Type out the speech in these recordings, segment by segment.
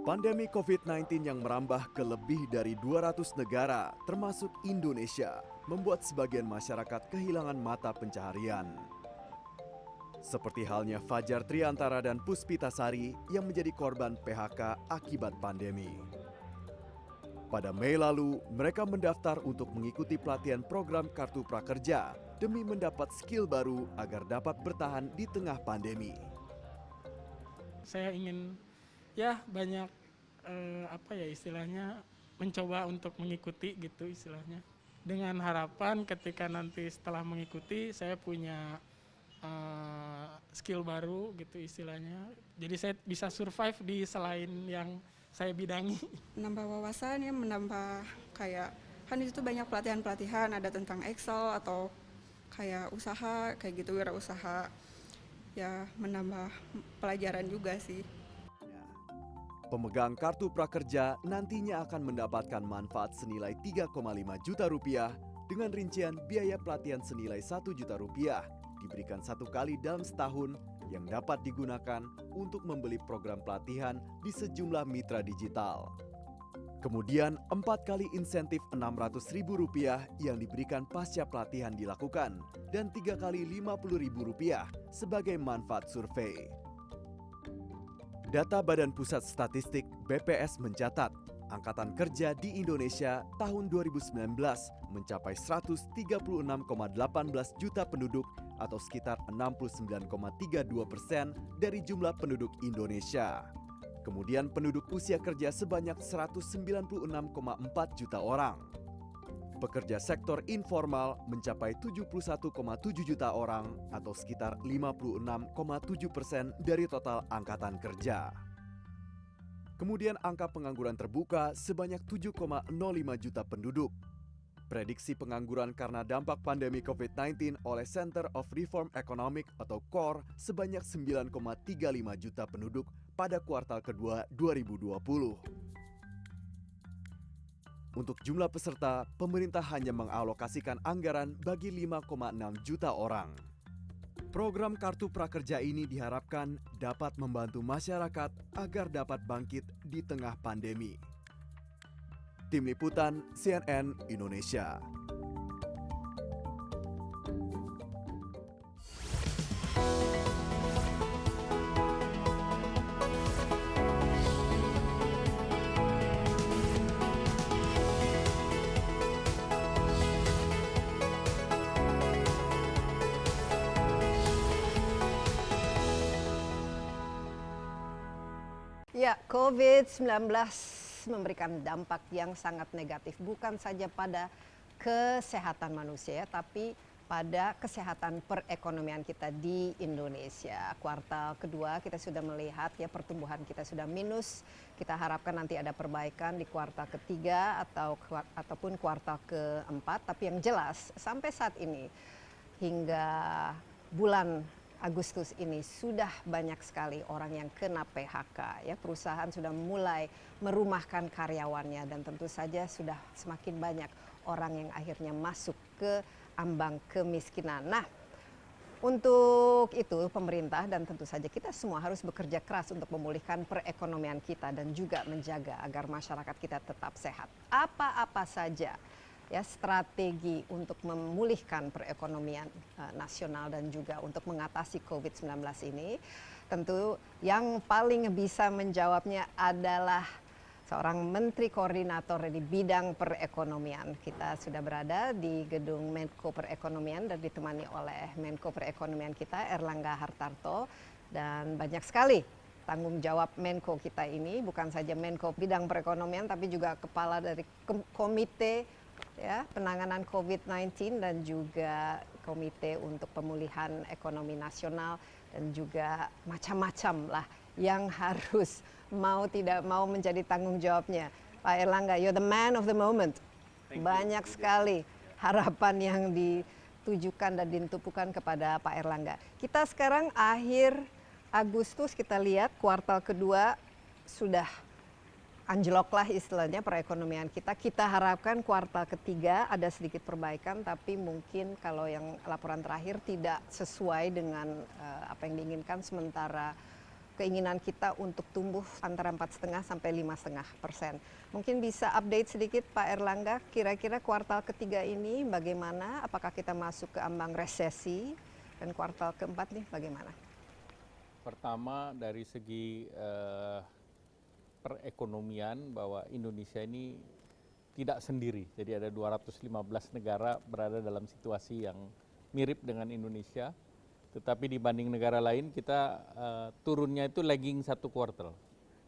Pandemi COVID-19 yang merambah ke lebih dari 200 negara, termasuk Indonesia, membuat sebagian masyarakat kehilangan mata pencaharian. Seperti halnya Fajar Triantara dan Puspita Sari yang menjadi korban PHK akibat pandemi. Pada Mei lalu, mereka mendaftar untuk mengikuti pelatihan program Kartu Prakerja demi mendapat skill baru agar dapat bertahan di tengah pandemi. Saya ingin banyak istilahnya mencoba untuk mengikuti gitu istilahnya. Dengan harapan ketika nanti setelah mengikuti saya punya skill baru gitu istilahnya. Jadi saya bisa survive di selain yang saya bidangi. Menambah wawasan ya, menambah kayak kan itu banyak pelatihan-pelatihan, ada tentang Excel atau kayak usaha kayak gitu, wirausaha. Ya menambah pelajaran juga sih. Pemegang kartu prakerja nantinya akan mendapatkan manfaat senilai 3,5 juta rupiah dengan rincian biaya pelatihan senilai 1 juta rupiah diberikan 1 kali dalam setahun yang dapat digunakan untuk membeli program pelatihan di sejumlah mitra digital. Kemudian 4 kali insentif Rp600.000 yang diberikan pasca pelatihan dilakukan dan 3 kali Rp50.000 sebagai manfaat survei. Data Badan Pusat Statistik BPS mencatat, angkatan kerja di Indonesia tahun 2019 mencapai 136,18 juta penduduk atau sekitar 69,32% dari jumlah penduduk Indonesia. Kemudian penduduk usia kerja sebanyak 196,4 juta orang. Pekerja sektor informal mencapai 71,7 juta orang atau sekitar 56,7% dari total angkatan kerja. Kemudian angka pengangguran terbuka sebanyak 7,05 juta penduduk. Prediksi pengangguran karena dampak pandemi COVID-19 oleh Center of Reform Economic atau CORE sebanyak 9,35 juta penduduk pada kuartal kedua 2020. Untuk jumlah peserta, pemerintah hanya mengalokasikan anggaran bagi 5,6 juta orang. Program Kartu Prakerja ini diharapkan dapat membantu masyarakat agar dapat bangkit di tengah pandemi. Tim Liputan CNN Indonesia. Ya, COVID-19 memberikan dampak yang sangat negatif, bukan saja pada kesehatan manusia, tapi pada kesehatan perekonomian kita di Indonesia. Kuartal kedua kita sudah melihat ya pertumbuhan kita sudah minus. Kita harapkan nanti ada perbaikan di kuartal ketiga ataupun kuartal keempat. Tapi yang jelas sampai saat ini hingga bulan Agustus ini sudah banyak sekali orang yang kena PHK. Ya, perusahaan sudah mulai merumahkan karyawannya dan tentu saja sudah semakin banyak orang yang akhirnya masuk ke ambang kemiskinan. Nah, untuk itu pemerintah dan tentu saja kita semua harus bekerja keras untuk memulihkan perekonomian kita dan juga menjaga agar masyarakat kita tetap sehat. Apa-apa saja ya strategi untuk memulihkan perekonomian nasional dan juga untuk mengatasi COVID-19 ini, tentu yang paling bisa menjawabnya adalah seorang Menteri Koordinator di bidang perekonomian. Kita sudah berada di gedung Menko Perekonomian dan ditemani oleh Menko Perekonomian kita Erlangga Hartarto, dan banyak sekali tanggung jawab Menko kita ini, bukan saja Menko bidang perekonomian tapi juga kepala dari komite ya penanganan COVID-19 dan juga komite untuk pemulihan ekonomi nasional dan juga macam-macam lah yang harus mau tidak mau menjadi tanggung jawabnya. Pak Erlangga, you're the man of the moment. Banyak sekali harapan yang ditujukan dan ditupukan kepada Pak Erlangga. Kita sekarang akhir Agustus, kita lihat kuartal kedua sudah anjlok lah istilahnya perekonomian kita. Kita harapkan kuartal ketiga ada sedikit perbaikan, tapi mungkin kalau yang laporan terakhir tidak sesuai dengan apa yang diinginkan. Sementara keinginan kita untuk tumbuh antara 4,5 sampai 5,5%. Mungkin bisa update sedikit Pak Erlangga, kira-kira kuartal ketiga ini bagaimana? Apakah kita masuk ke ambang resesi? Dan kuartal keempat nih bagaimana? Pertama dari segi perekonomian bahwa Indonesia ini tidak sendiri. Jadi ada 215 negara berada dalam situasi yang mirip dengan Indonesia. Tetapi dibanding negara lain kita turunnya itu lagging satu kuartal.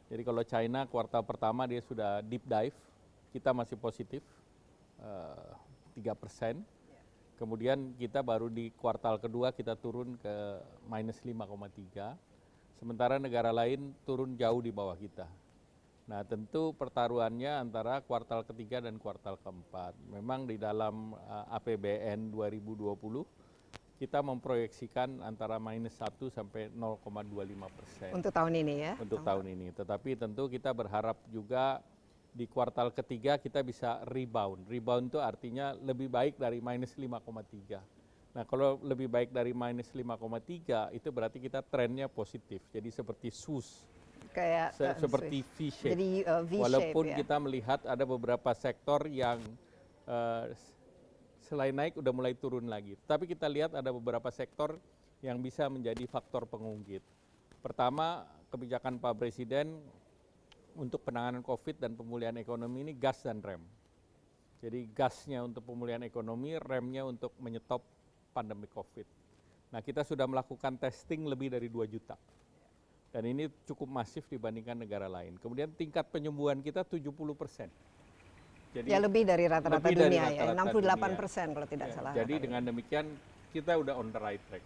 Jadi kalau China kuartal pertama dia sudah deep dive, kita masih positif 3%. Kemudian kita baru di kuartal kedua kita turun ke minus 5,3. Sementara negara lain turun jauh di bawah kita. Nah tentu pertaruhannya antara kuartal ketiga dan kuartal keempat. Memang di dalam APBN 2020 kita memproyeksikan antara minus 1 sampai 0,25%. Untuk tahun ini ya? Untuk tahun ini. Tetapi tentu kita berharap juga di kuartal ketiga kita bisa rebound. Rebound itu artinya lebih baik dari minus 5,3. Nah kalau lebih baik dari minus 5,3 itu berarti kita trennya positif. Jadi seperti SUS. Kayak Seperti V-shape. Jadi V-shape Walaupun ya. kita melihat ada beberapa sektor yang selain naik udah mulai turun lagi. Tapi kita lihat ada beberapa sektor yang bisa menjadi faktor pengungkit. Pertama, kebijakan Pak Presiden untuk penanganan COVID dan pemulihan ekonomi ini gas dan rem. Jadi gasnya untuk pemulihan ekonomi, remnya untuk menyetop pandemi COVID. Nah kita sudah melakukan testing lebih dari 2 juta. Dan ini cukup masif dibandingkan negara lain. Kemudian tingkat penyembuhan kita 70%. Jadi, ya lebih dari rata-rata dunia ya, 68% kalau tidak salah. Jadi dengan demikian kita udah on the right track.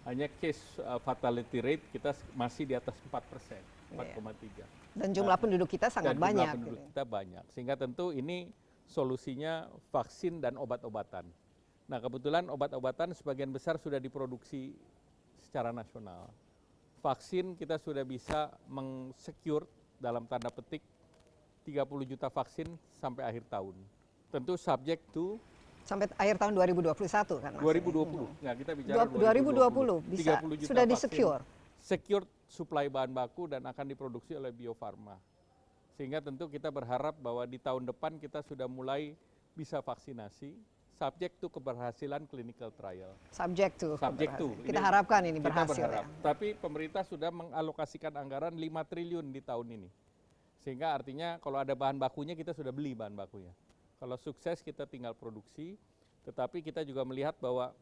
Hanya case fatality rate kita masih di atas 4%, 4,3. Dan jumlah penduduk kita sangat dan banyak. Jumlah penduduk kita banyak. Sehingga tentu ini solusinya vaksin dan obat-obatan. Nah kebetulan obat-obatan sebagian besar sudah diproduksi secara nasional. Vaksin kita sudah bisa meng-secure dalam tanda petik 30 juta vaksin sampai akhir tahun. Tentu subject to sampai akhir tahun 2021 kan Mas? 2020. Nah, kita bicara 2020 bisa 30 juta sudah vaksin. di-secure. Secure supply bahan baku dan akan diproduksi oleh Bio Farma. Sehingga tentu kita berharap bahwa di tahun depan kita sudah mulai bisa vaksinasi subject to keberhasilan clinical trial. Subject to. Kita Ini harapkan ini kita berhasil berharap. ya. Tapi pemerintah sudah mengalokasikan anggaran 5 triliun di tahun ini. Sehingga artinya kalau ada bahan bakunya kita sudah beli bahan bakunya. Kalau sukses kita tinggal produksi, tetapi kita juga melihat bahwa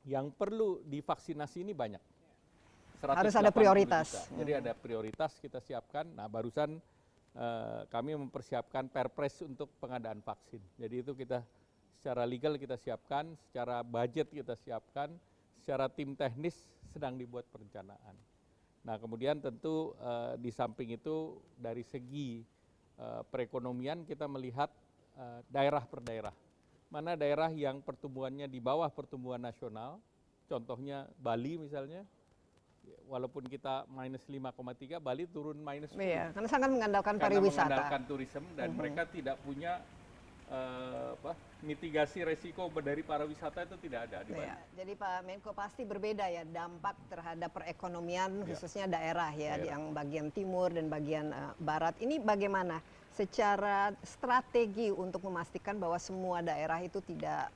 yang perlu divaksinasi ini banyak. Harus ada prioritas. Juta. Jadi ada prioritas kita siapkan. Nah barusan kami mempersiapkan perpres untuk pengadaan vaksin. Jadi itu kita secara legal kita siapkan, secara budget kita siapkan, secara tim teknis sedang dibuat perencanaan. Nah kemudian tentu di samping itu dari segi perekonomian kita melihat daerah per daerah. Mana daerah yang pertumbuhannya di bawah pertumbuhan nasional, contohnya Bali misalnya, walaupun kita minus 5,3, Bali turun minus 10. Iya, karena sangat mengandalkan pariwisata. Mengandalkan turisme dan mereka tidak punya mitigasi resiko dari pariwisata itu tidak ada di Bali. Ya, jadi Pak Menko pasti berbeda ya dampak terhadap perekonomian khususnya daerah ya yang bagian timur dan bagian barat. Ini bagaimana secara strategi untuk memastikan bahwa semua daerah itu tidak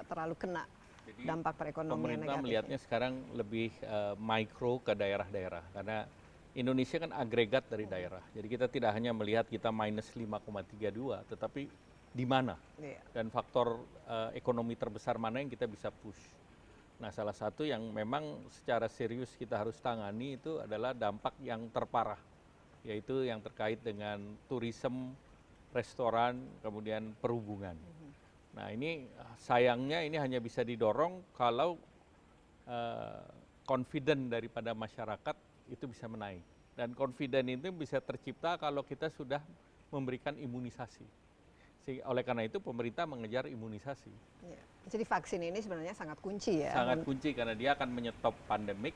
terlalu kena Jadi, dampak perekonomian pemerintah negatif. melihatnya sekarang lebih mikro ke daerah-daerah karena Indonesia kan agregat dari daerah. Jadi kita tidak hanya melihat kita minus 5,32 tetapi di mana dan faktor ekonomi terbesar mana yang kita bisa push. Nah salah satu yang memang secara serius kita harus tangani itu adalah dampak yang terparah, yaitu yang terkait dengan tourism, restoran, kemudian perhubungan. Nah ini sayangnya ini hanya bisa didorong kalau confident daripada masyarakat itu bisa menaik. Dan confident itu bisa tercipta kalau kita sudah memberikan imunisasi. Oleh karena itu pemerintah mengejar imunisasi. Ya. Jadi vaksin ini sebenarnya sangat kunci ya. Sangat kunci karena dia akan menyetop pandemik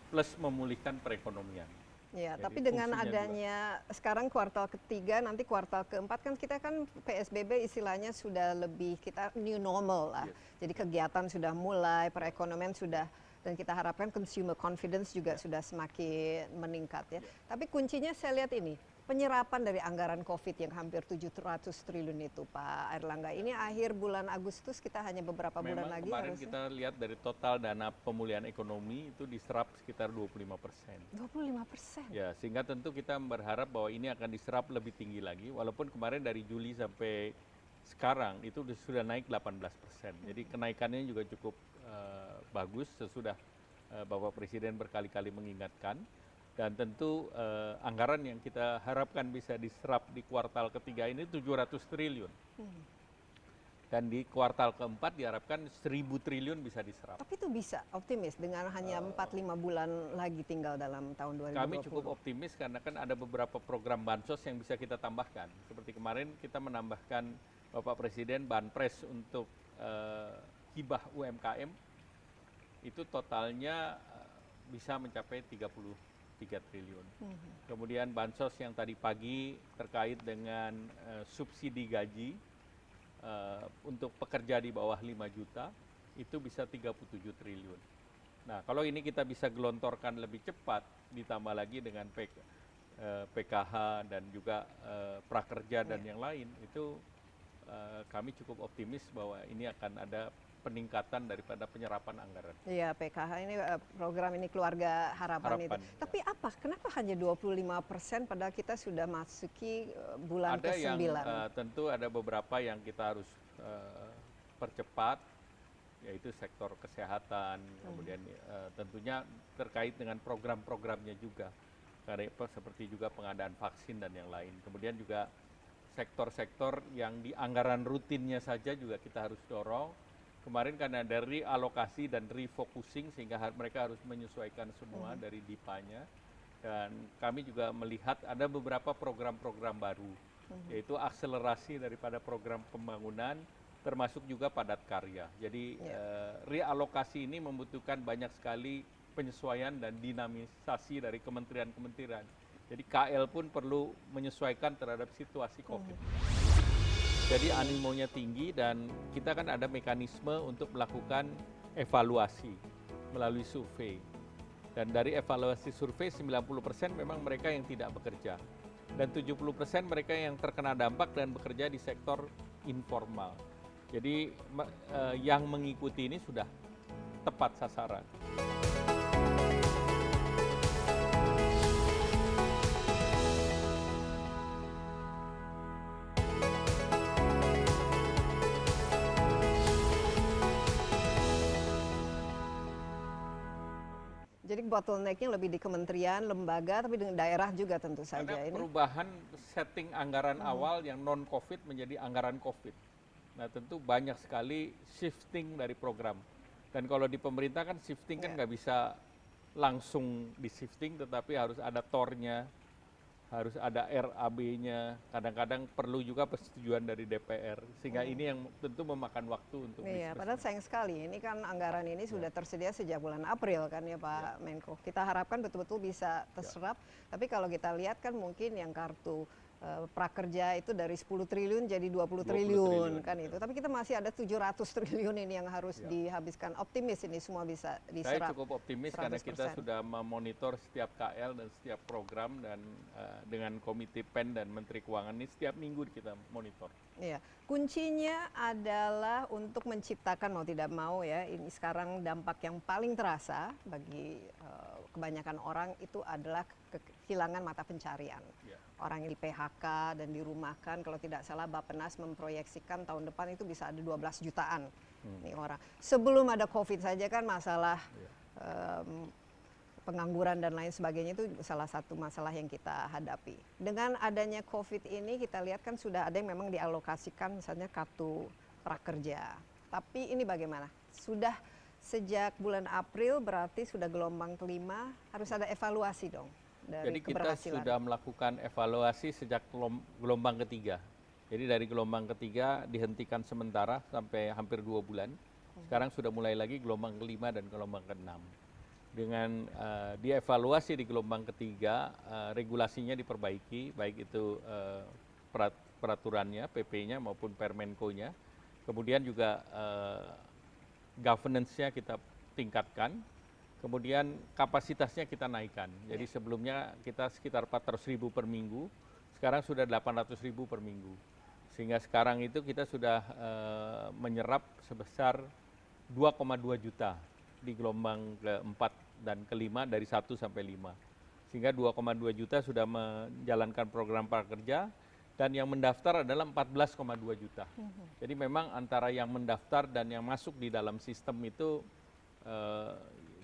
plus memulihkan perekonomian. Ya, Jadi tapi dengan fungsinya adanya sekarang kuartal ketiga, nanti kuartal keempat kan kita kan PSBB istilahnya sudah lebih kita new normal lah. Yes. Jadi kegiatan sudah mulai, perekonomian sudah dan kita harapkan consumer confidence juga sudah semakin meningkat ya. Tapi kuncinya saya lihat ini, penyerapan dari anggaran COVID yang hampir 700 triliun itu Pak Airlangga. Ini akhir bulan Agustus, kita hanya beberapa bulan Memang lagi kemarin harusnya. kita lihat dari total dana pemulihan ekonomi itu diserap sekitar 25%. 25%. Ya, sehingga tentu kita berharap bahwa ini akan diserap lebih tinggi lagi, walaupun kemarin dari Juli sampai sekarang itu sudah naik 18%. Jadi kenaikannya juga cukup bagus sesudah Bapak Presiden berkali-kali mengingatkan. Dan tentu anggaran yang kita harapkan bisa diserap di kuartal ketiga ini 700 triliun. Dan di kuartal keempat diharapkan 1.000 triliun bisa diserap. Tapi itu bisa optimis dengan hanya 4-5 bulan lagi tinggal dalam tahun 2020. Kami cukup optimis karena kan ada beberapa program bansos yang bisa kita tambahkan. Seperti kemarin kita menambahkan Bapak Presiden banpres untuk hibah UMKM, itu totalnya bisa mencapai 33 triliun. Kemudian bansos yang tadi pagi terkait dengan subsidi gaji untuk pekerja di bawah 5 juta, itu bisa 37 triliun. Nah, kalau ini kita bisa gelontorkan lebih cepat, ditambah lagi dengan PKH dan juga prakerja dan yang lain, itu kami cukup optimis bahwa ini akan ada peningkatan daripada penyerapan anggaran. Iya, PKH ini program ini keluarga harapan itu. Ya. Tapi apa? Kenapa hanya 25% padahal kita sudah masuki bulan Ada ke-9? yang tentu ada beberapa yang kita harus percepat, yaitu sektor kesehatan, kemudian tentunya terkait dengan program-programnya juga, karena seperti juga pengadaan vaksin dan yang lain. Kemudian juga sektor-sektor yang di anggaran rutinnya saja juga kita harus dorong. Kemarin karena ada realokasi dan refocusing sehingga mereka harus menyesuaikan semua dari DIPA-nya. Dan kami juga melihat ada beberapa program-program baru, yaitu akselerasi daripada program pembangunan, termasuk juga padat karya. Jadi realokasi ini membutuhkan banyak sekali penyesuaian dan dinamisasi dari kementerian-kementerian. Jadi KL pun perlu menyesuaikan terhadap situasi COVID. Jadi animonya tinggi dan kita kan ada mekanisme untuk melakukan evaluasi melalui survei. Dan dari evaluasi survei 90% memang mereka yang tidak bekerja. Dan 70% mereka yang terkena dampak dan bekerja di sektor informal. Jadi yang mengikuti ini sudah tepat sasaran. Jadi bottleneck-nya lebih di kementerian, lembaga, tapi dengan daerah juga tentu saja. Ada Ini perubahan setting anggaran awal yang non-COVID menjadi anggaran COVID. Nah tentu banyak sekali shifting dari program. Dan kalau di pemerintah kan shifting kan nggak bisa langsung di shifting, tetapi harus ada tornya, harus ada RAB-nya, kadang-kadang perlu juga persetujuan dari DPR, sehingga ini yang tentu memakan waktu untuk iya, padahal sayang sekali. Ini kan anggaran ini sudah tersedia sejak bulan April kan ya Pak Menko. Kita harapkan betul-betul bisa terserap. Tapi kalau kita lihat kan mungkin yang kartu prakerja itu dari 10 triliun jadi 20 triliun kan itu. Tapi kita masih ada 700 triliun ini yang harus dihabiskan. Optimis ini semua bisa diserap. Saya cukup optimis karena kita sudah memonitor setiap KL dan setiap program dan dengan Komite PEN dan Menteri Keuangan ini setiap minggu kita monitor. Iya, kuncinya adalah untuk menciptakan mau tidak mau ya, ini sekarang dampak yang paling terasa bagi kebanyakan orang itu adalah kehilangan mata pencarian. Orang yang di PHK dan dirumahkan, kalau tidak salah Bappenas memproyeksikan tahun depan itu bisa ada 12 jutaan nih orang. Sebelum ada COVID saja kan masalah pengangguran dan lain sebagainya itu salah satu masalah yang kita hadapi. Dengan adanya COVID ini kita lihat kan sudah ada yang memang dialokasikan misalnya kartu prakerja. Tapi ini bagaimana? Sudah sejak bulan April berarti sudah gelombang kelima, harus ada evaluasi dong. Jadi kita sudah melakukan evaluasi sejak gelombang ketiga. Jadi dari gelombang ketiga dihentikan sementara sampai hampir 2 bulan. Sekarang sudah mulai lagi gelombang kelima dan gelombang keenam. Dengan dievaluasi di gelombang ketiga, regulasinya diperbaiki, baik itu peraturannya, PP-nya maupun Permenko-nya. Kemudian juga governance-nya kita tingkatkan. Kemudian kapasitasnya kita naikkan. Jadi sebelumnya kita sekitar 400.000 per minggu, sekarang sudah 800.000 per minggu. Sehingga sekarang itu kita sudah menyerap sebesar 2,2 juta di gelombang keempat dan kelima dari 1 sampai 5. Sehingga 2,2 juta sudah menjalankan program prakerja dan yang mendaftar adalah 14,2 juta. Jadi memang antara yang mendaftar dan yang masuk di dalam sistem itu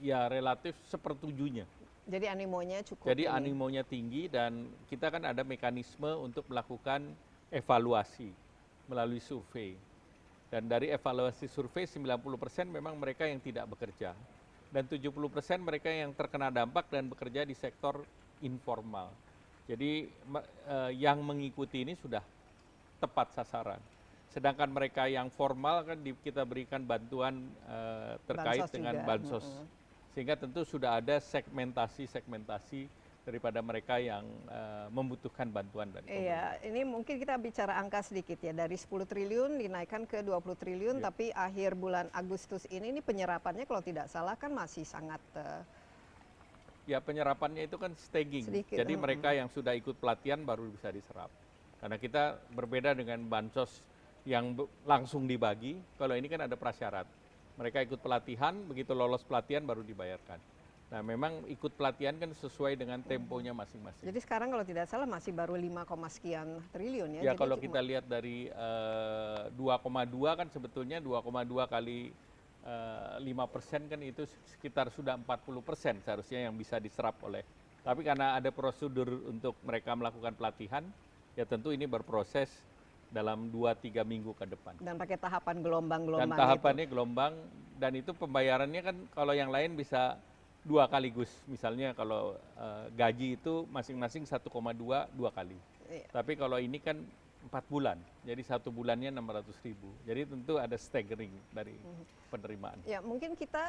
ya relatif sepertujuhnya. Jadi animonya cukup. Jadi animonya tinggi dan kita kan ada mekanisme untuk melakukan evaluasi melalui survei. Dan dari evaluasi survei 90% memang mereka yang tidak bekerja. Dan 70% mereka yang terkena dampak dan bekerja di sektor informal. Jadi yang mengikuti ini sudah tepat sasaran. Sedangkan mereka yang formal kan kita berikan bantuan terkait Bansos dengan juga. bansos. Sehingga tentu sudah ada segmentasi daripada mereka yang membutuhkan bantuan dari pemerintah. Iya, ini mungkin kita bicara angka sedikit ya, dari 10 triliun dinaikkan ke 20 triliun, tapi akhir bulan Agustus ini penyerapannya kalau tidak salah kan masih sangat ya penyerapannya itu kan staging. Sedikit, Jadi mereka yang sudah ikut pelatihan baru bisa diserap. Karena kita berbeda dengan bansos yang langsung dibagi, kalau ini kan ada prasyarat. Mereka ikut pelatihan, begitu lolos pelatihan baru dibayarkan. Nah memang ikut pelatihan kan sesuai dengan temponya masing-masing. Jadi sekarang kalau tidak salah masih baru 5, sekian triliun ya. Ya Jadi kalau kita lihat dari 2,2 kan sebetulnya 2,2 kali 5% kan itu sekitar sudah 40% seharusnya yang bisa diserap oleh. Tapi karena ada prosedur untuk mereka melakukan pelatihan, ya tentu ini berproses dalam 2-3 minggu ke depan. Dan pakai tahapan gelombang-gelombang Dan tahapannya gelombang, dan itu pembayarannya kan kalau yang lain bisa 2 kaligus. Misalnya kalau gaji itu masing-masing 1,2 2 kali. Iya. Tapi kalau ini kan 4 bulan, jadi 1 bulannya 600.000. Jadi tentu ada staggering dari penerimaan. Ya mungkin kita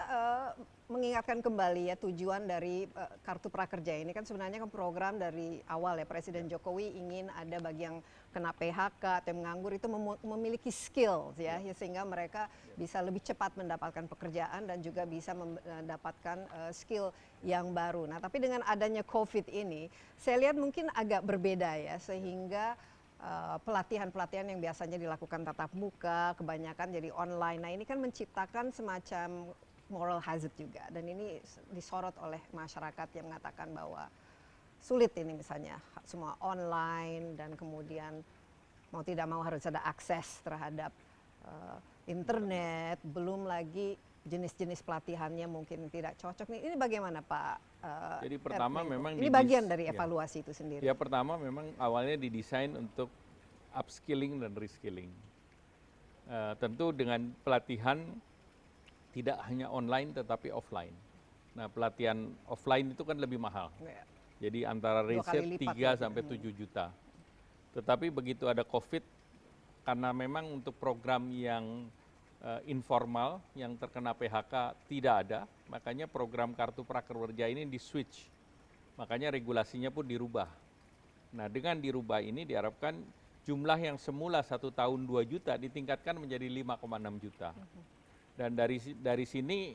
mengingatkan kembali ya tujuan dari Kartu Prakerja ini kan sebenarnya kan program dari awal ya Presiden Jokowi ingin ada bagi yang kena PHK atau menganggur itu memiliki skills ya, sehingga mereka bisa lebih cepat mendapatkan pekerjaan dan juga bisa mendapatkan skill yang baru. Nah tapi dengan adanya COVID ini saya lihat mungkin agak berbeda ya, sehingga pelatihan-pelatihan yang biasanya dilakukan tatap muka kebanyakan jadi online. Nah ini kan menciptakan semacam moral hazard juga, dan ini disorot oleh masyarakat yang mengatakan bahwa sulit ini misalnya semua online dan kemudian mau tidak mau harus ada akses terhadap internet, belum lagi jenis-jenis pelatihannya mungkin tidak cocok. Ini bagaimana Pak? Jadi pertama memang ini bagian dari evaluasi itu sendiri. Ya pertama memang awalnya didesain untuk upskilling dan reskilling. Tentu dengan pelatihan tidak hanya online tetapi offline. Nah pelatihan offline itu kan lebih mahal. Ya. Jadi antara riset 3 sampai 7 juta. Tetapi begitu ada COVID, karena memang untuk program yang informal yang terkena PHK tidak ada, makanya program Kartu Prakerja ini di-switch. Makanya regulasinya pun dirubah. Nah dengan dirubah ini diharapkan jumlah yang semula 1 tahun 2 juta ditingkatkan menjadi 5,6 juta. Dan dari sini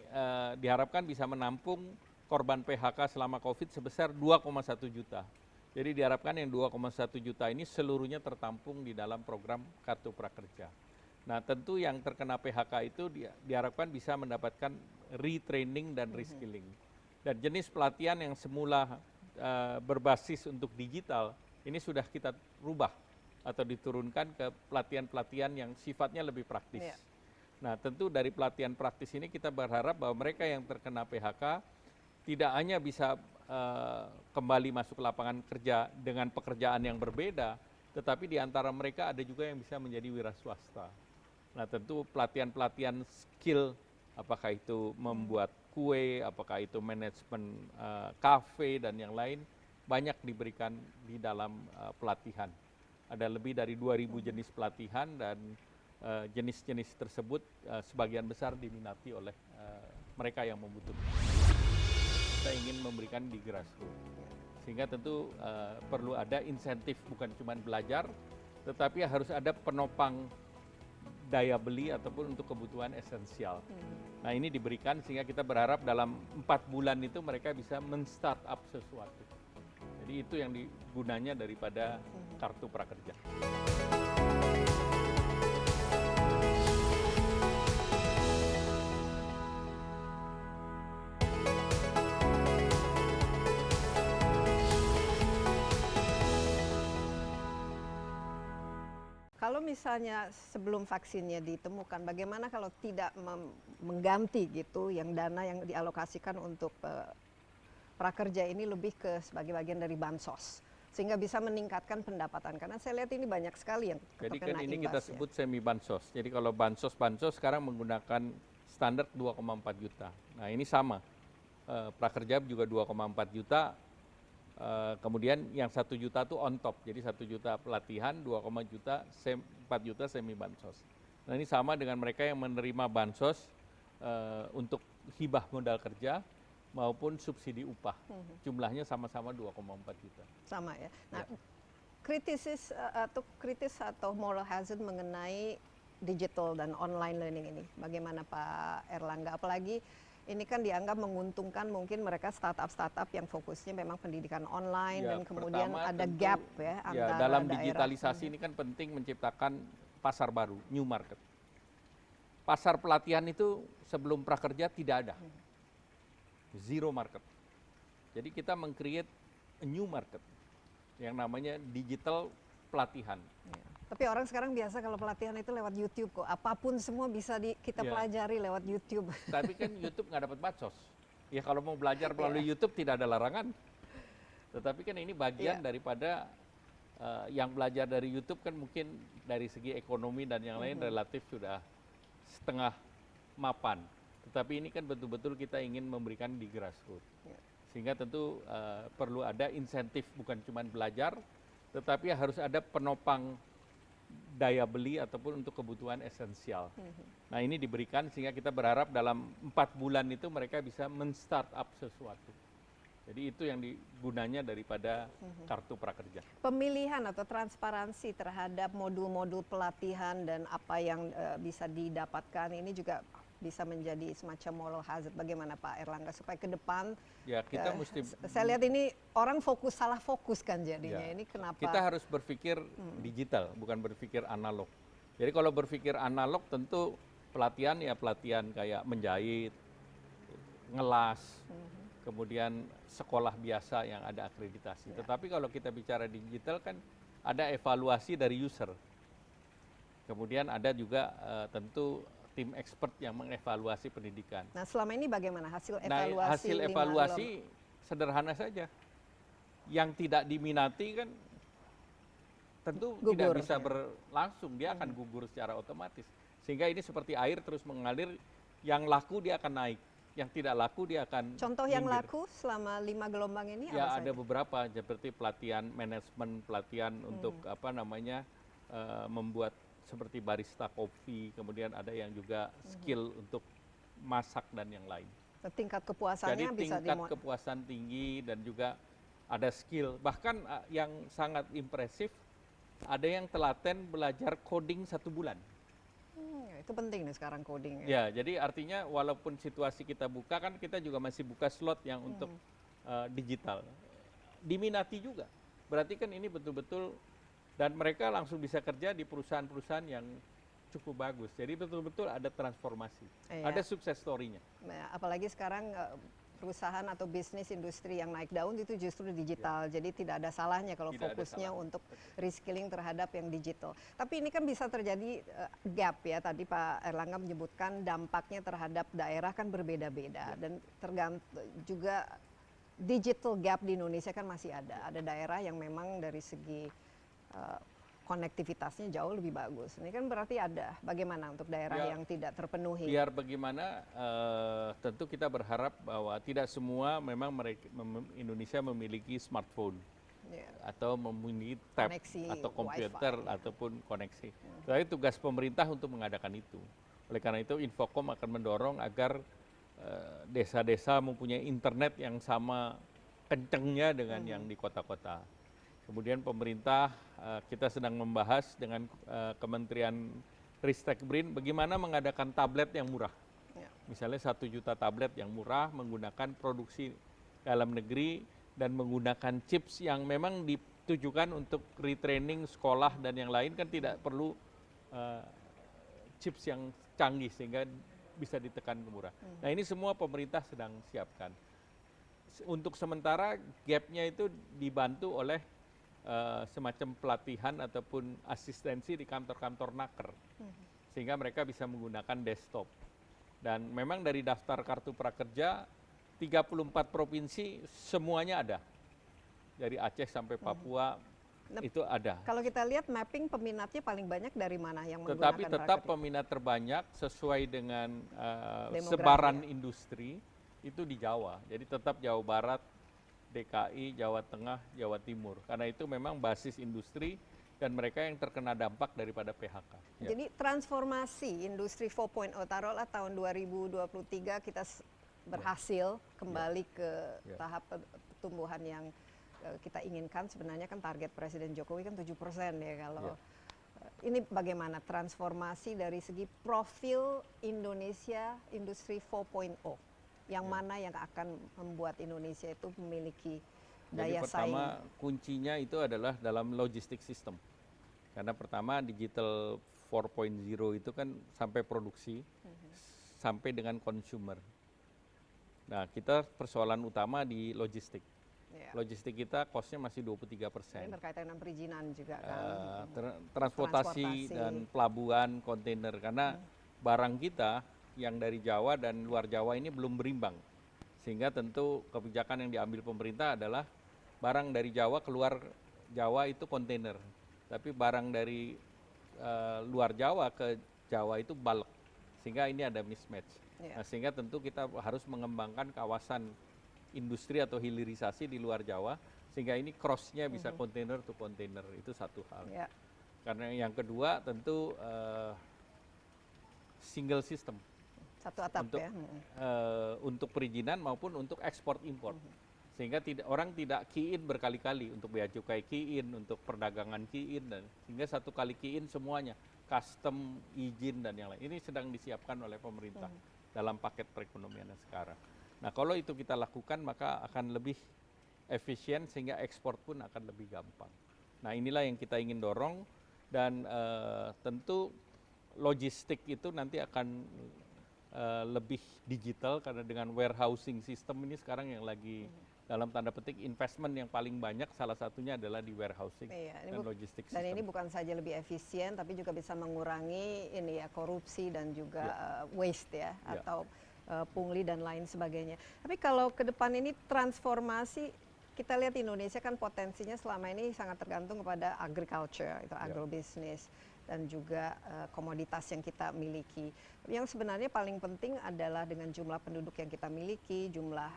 diharapkan bisa menampung korban PHK selama COVID sebesar 2,1 juta. Jadi diharapkan yang 2,1 juta ini seluruhnya tertampung di dalam program Kartu Prakerja. Nah tentu yang terkena PHK itu diharapkan bisa mendapatkan retraining dan reskilling. Dan jenis pelatihan yang semula berbasis untuk digital, ini sudah kita rubah atau diturunkan ke pelatihan-pelatihan yang sifatnya lebih praktis. Yeah. Nah tentu dari pelatihan praktis ini kita berharap bahwa mereka yang terkena PHK tidak hanya bisa kembali masuk ke lapangan kerja dengan pekerjaan yang berbeda, tetapi di antara mereka ada juga yang bisa menjadi wira swasta. Nah tentu pelatihan-pelatihan skill, apakah itu membuat kue, apakah itu manajemen kafe dan yang lain, banyak diberikan di dalam pelatihan. Ada lebih dari 2.000 jenis pelatihan dan jenis-jenis tersebut sebagian besar diminati oleh mereka yang membutuhkan. Kita ingin memberikan di grassroots, sehingga tentu perlu ada insentif bukan cuma belajar, tetapi harus ada penopang daya beli ataupun untuk kebutuhan esensial. Nah ini diberikan sehingga kita berharap dalam 4 bulan itu mereka bisa men-start up sesuatu. Jadi itu yang gunanya daripada kartu prakerja. Kalau misalnya sebelum vaksinnya ditemukan, bagaimana kalau tidak mengganti gitu yang dana yang dialokasikan untuk prakerja ini lebih ke sebagai bagian dari bansos sehingga bisa meningkatkan pendapatan, karena saya lihat ini banyak sekali yang Jadi terkena kan ini kita imbasnya. sebut semi bansos. Jadi kalau bansos sekarang menggunakan standar 2,4 juta. Nah ini sama, prakerja juga 2,4 juta. Kemudian yang 1 juta itu on top, jadi 1 juta pelatihan, 2, juta, 4 juta semi bansos. Nah ini sama dengan mereka yang menerima bansos untuk hibah modal kerja maupun subsidi upah. Jumlahnya sama-sama 2,4 juta. Sama ya. Nah, kritis atau moral hazard mengenai digital dan online learning ini, bagaimana Pak Erlangga? Apalagi ini kan dianggap menguntungkan mungkin mereka startup yang fokusnya memang pendidikan online dan kemudian ada gap ya antara dalam daerah. digitalisasi ini kan penting menciptakan pasar baru, new market. Pasar pelatihan itu sebelum prakerja tidak ada. Zero market. Jadi kita meng-create a new market yang namanya digital pelatihan. Ya. Tapi orang sekarang biasa kalau pelatihan itu lewat YouTube kok. Apapun semua bisa kita pelajari lewat YouTube. Tapi kan YouTube nggak dapat bansos. Ya kalau mau belajar melalui YouTube tidak ada larangan. Tetapi kan ini bagian daripada yang belajar dari YouTube kan mungkin dari segi ekonomi dan yang lain relatif sudah setengah mapan. Tetapi ini kan betul-betul kita ingin memberikan di grassroots. Sehingga tentu perlu ada insentif bukan cuma belajar, tetapi harus ada penopang daya beli ataupun untuk kebutuhan esensial. Nah ini diberikan sehingga kita berharap dalam 4 bulan itu mereka bisa men-start up sesuatu. Jadi itu yang gunanya daripada kartu prakerja. Pemilihan atau transparansi terhadap modul-modul pelatihan dan apa yang bisa didapatkan ini juga bisa menjadi semacam moral hazard. Bagaimana Pak Erlangga supaya ke depan Ya kita mesti, saya lihat ini orang salah fokus kan jadinya. Ini kenapa? kita harus berpikir digital, bukan berpikir analog. Jadi kalau berpikir analog tentu pelatihan ya pelatihan kayak menjahit, ngelas, kemudian sekolah biasa yang ada akreditasi. Tetapi kalau kita bicara digital kan ada evaluasi dari user. Kemudian ada juga tentu tim expert yang mengevaluasi pendidikan. Nah selama ini bagaimana hasil evaluasi? Nah, hasil evaluasi sederhana saja. Yang tidak diminati kan tentu Gugur, tidak bisa berlangsung, dia akan gugur secara otomatis. Sehingga ini seperti air terus mengalir, yang laku dia akan naik, yang tidak laku dia akan Contoh yang minggir. laku selama 5 gelombang ini Ya apa ada saja? beberapa seperti pelatihan manajemen, pelatihan untuk membuat seperti barista kopi, kemudian ada yang juga skill untuk masak dan yang lain. Tingkat kepuasannya Jadi bisa tingkat kepuasan tinggi dan juga ada skill. Bahkan yang sangat impresif, ada yang telaten belajar coding 1 bulan. Itu penting nih sekarang coding. Ya, jadi artinya walaupun situasi kita buka kan kita juga masih buka slot yang untuk digital. Diminati juga. Berarti kan ini betul-betul dan mereka langsung bisa kerja di perusahaan-perusahaan yang cukup bagus. Jadi betul-betul ada transformasi. Iya. Ada sukses story-nya. Nah, apalagi sekarang perusahaan atau bisnis industri yang naik daun itu justru digital. Jadi tidak ada salahnya kalau Tidak ada fokusnya salahnya. untuk reskilling terhadap yang digital. Tapi ini kan bisa terjadi gap ya. Tadi Pak Erlangga menyebutkan dampaknya terhadap daerah kan berbeda-beda dan juga digital gap di Indonesia kan masih ada. Ada daerah yang memang dari segi konektivitasnya jauh lebih bagus. Ini kan berarti ada bagaimana untuk daerah yang tidak terpenuhi. Biar bagaimana tentu kita berharap bahwa tidak semua memang Indonesia memiliki smartphone atau memiliki tab Koneksi atau komputer Wi-Fi, ataupun koneksi. Tapi tugas pemerintah untuk mengadakan itu. Oleh karena itu Infocom akan mendorong agar desa-desa mempunyai internet yang sama kencengnya dengan yang di kota-kota. Kemudian pemerintah kita sedang membahas dengan Kementerian Ristek BRIN bagaimana mengadakan tablet yang murah. Ya. Misalnya 1 juta tablet yang murah menggunakan produksi dalam negeri dan menggunakan chips yang memang ditujukan untuk retraining sekolah dan yang lain, kan tidak perlu chips yang canggih sehingga bisa ditekan ke murah. Nah ini semua pemerintah sedang siapkan. Untuk sementara gapnya itu dibantu oleh semacam pelatihan ataupun asistensi di kantor-kantor naker, sehingga mereka bisa menggunakan desktop. Dan memang dari daftar kartu prakerja 34 provinsi semuanya ada, dari Aceh sampai Papua itu ada. Kalau kita lihat mapping peminatnya paling banyak dari mana yang menggunakan Tetapi tetap prakerja? peminat terbanyak sesuai dengan Demografi sebaran ya. industri itu di Jawa. Jadi tetap Jawa Barat, DKI, Jawa Tengah, Jawa Timur. Karena itu memang basis industri dan mereka yang terkena dampak daripada PHK. Ya. Jadi transformasi industri 4.0 taruhlah tahun 2023 kita berhasil kembali ke Ya. tahap pertumbuhan yang kita inginkan. Sebenarnya kan target Presiden Jokowi kan 7% ya kalau Ya. Ini bagaimana transformasi dari segi profil Indonesia industri 4.0 yang mana yang akan membuat Indonesia itu memiliki Jadi daya pertama saing. kuncinya itu adalah dalam logistik sistem. Karena pertama digital 4.0 itu kan sampai produksi, sampai dengan consumer. Nah kita persoalan utama di logistik. Ya. Logistik kita costnya masih 23%. Ini berkaitan dengan perizinan juga kan. Transportasi dan pelabuhan kontainer, karena barang kita yang dari Jawa dan luar Jawa ini belum berimbang, sehingga tentu kebijakan yang diambil pemerintah adalah barang dari Jawa keluar Jawa itu kontainer, tapi barang dari luar Jawa ke Jawa itu bulk, sehingga ini ada mismatch. Ya. Nah, sehingga tentu kita harus mengembangkan kawasan industri atau hilirisasi di luar Jawa, sehingga ini cross-nya bisa kontainer to kontainer, itu satu hal. Ya. Karena yang kedua tentu single system Satu atap untuk ya. untuk perizinan maupun untuk ekspor impor, sehingga orang tidak key in berkali-kali untuk bea cukai key in, untuk perdagangan key in, dan sehingga satu kali key in semuanya, custom, izin dan yang lain. Ini sedang disiapkan oleh pemerintah dalam paket perekonomian sekarang. Nah kalau itu kita lakukan maka akan lebih efisien sehingga ekspor pun akan lebih gampang. Nah inilah yang kita ingin dorong, dan tentu logistik itu nanti akan lebih digital, karena dengan warehousing system ini sekarang yang lagi dalam tanda petik investment yang paling banyak, salah satunya adalah di warehousing dan logistik system. Dan ini bukan saja lebih efisien tapi juga bisa mengurangi ini ya korupsi dan juga waste ya, atau pungli dan lain sebagainya. Tapi kalau ke depan ini transformasi, kita lihat Indonesia kan potensinya selama ini sangat tergantung kepada agriculture, itu agrobisnis dan juga komoditas yang kita miliki. Yang sebenarnya paling penting adalah dengan jumlah penduduk yang kita miliki, jumlah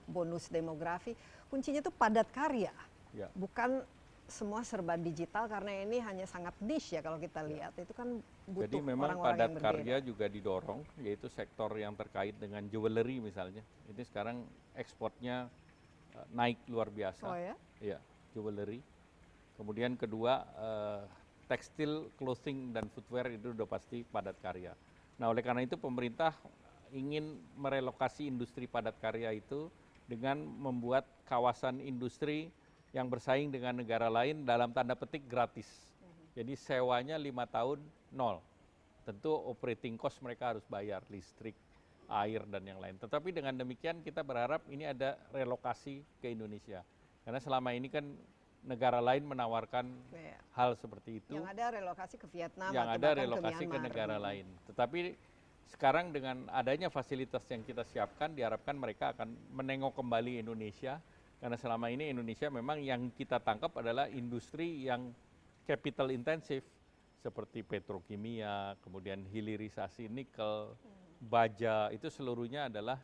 bonus demografi, kuncinya itu padat karya. Ya. Bukan semua serba digital, karena ini hanya sangat niche ya kalau kita lihat. Itu kan butuh Jadi memang orang-orang padat yang berbeda. karya juga didorong, yaitu sektor yang terkait dengan jewelry misalnya. Ini sekarang ekspornya naik luar biasa. Oh ya? Iya, jewelry. Kemudian kedua, tekstil, clothing, dan footwear itu udah pasti padat karya. Nah oleh karena itu pemerintah ingin merelokasi industri padat karya itu dengan membuat kawasan industri yang bersaing dengan negara lain dalam tanda petik gratis. Jadi sewanya 5 tahun nol. Tentu operating cost mereka harus bayar, listrik, air dan yang lain. Tetapi dengan demikian kita berharap ini ada relokasi ke Indonesia. Karena selama ini kan negara lain menawarkan hal seperti itu. Yang ada relokasi ke Vietnam, Yang atau ada bahkan relokasi ke Myanmar. negara lain. Tetapi sekarang dengan adanya fasilitas yang kita siapkan, diharapkan mereka akan menengok kembali Indonesia. Karena selama ini Indonesia memang yang kita tangkap adalah industri yang capital intensif, seperti petrokimia, kemudian hilirisasi nikel, baja, itu seluruhnya adalah